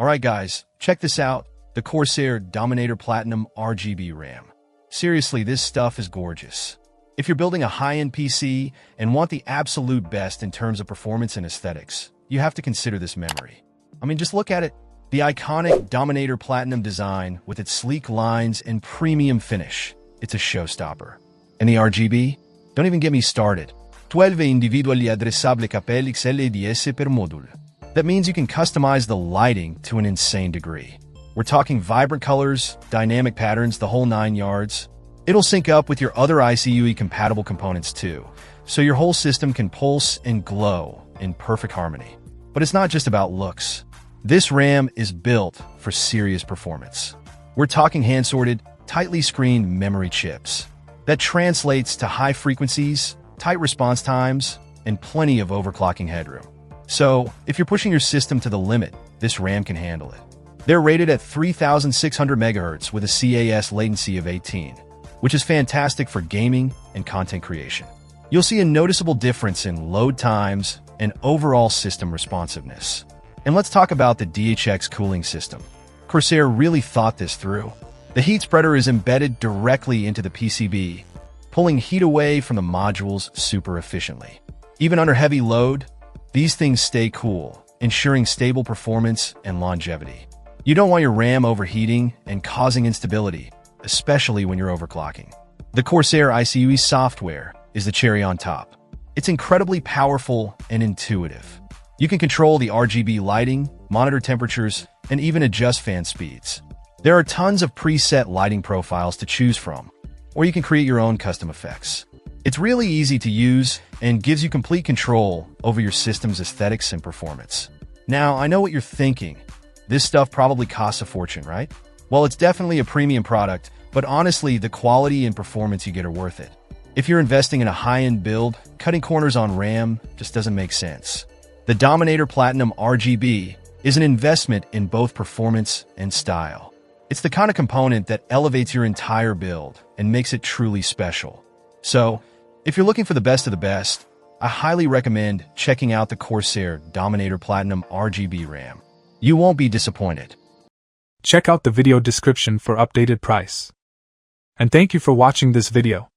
Alright guys, check this out, the Corsair Dominator Platinum RGB RAM. Seriously, this stuff is gorgeous. If you're building a high-end PC and want the absolute best in terms of performance and aesthetics, you have to consider this memory. I mean, just look at it. The iconic Dominator Platinum design with its sleek lines and premium finish. It's a showstopper. And the RGB? Don't even get me started. 12 individually addressable capelli LED per module. That means you can customize the lighting to an insane degree. We're talking vibrant colors, dynamic patterns, the whole 9 yards. It'll sync up with your other ICUE-compatible components too, so your whole system can pulse and glow in perfect harmony. But it's not just about looks. This RAM is built for serious performance. We're talking hand-sorted, tightly screened memory chips. That translates to high frequencies, tight response times, and plenty of overclocking headroom. So, if you're pushing your system to the limit, this RAM can handle it. They're rated at 3600 MHz with a CAS latency of 18, which is fantastic for gaming and content creation. You'll see a noticeable difference in load times and overall system responsiveness. And let's talk about the DHX cooling system. Corsair really thought this through. The heat spreader is embedded directly into the PCB, pulling heat away from the modules super efficiently. Even under heavy load, these things stay cool, ensuring stable performance and longevity. You don't want your RAM overheating and causing instability, especially when you're overclocking. The Corsair ICUE software is the cherry on top. It's incredibly powerful and intuitive. You can control the RGB lighting, monitor temperatures, and even adjust fan speeds. There are tons of preset lighting profiles to choose from, or you can create your own custom effects. It's really easy to use and gives you complete control over your system's aesthetics and performance. Now, I know what you're thinking. This stuff probably costs a fortune, right? Well, it's definitely a premium product, but honestly, the quality and performance you get are worth it. If you're investing in a high-end build, cutting corners on RAM just doesn't make sense. The Dominator Platinum RGB is an investment in both performance and style. It's the kind of component that elevates your entire build and makes it truly special. So, if you're looking for the best of the best, I highly recommend checking out the Corsair Dominator Platinum RGB RAM. You won't be disappointed. Check out the video description for updated price. And thank you for watching this video.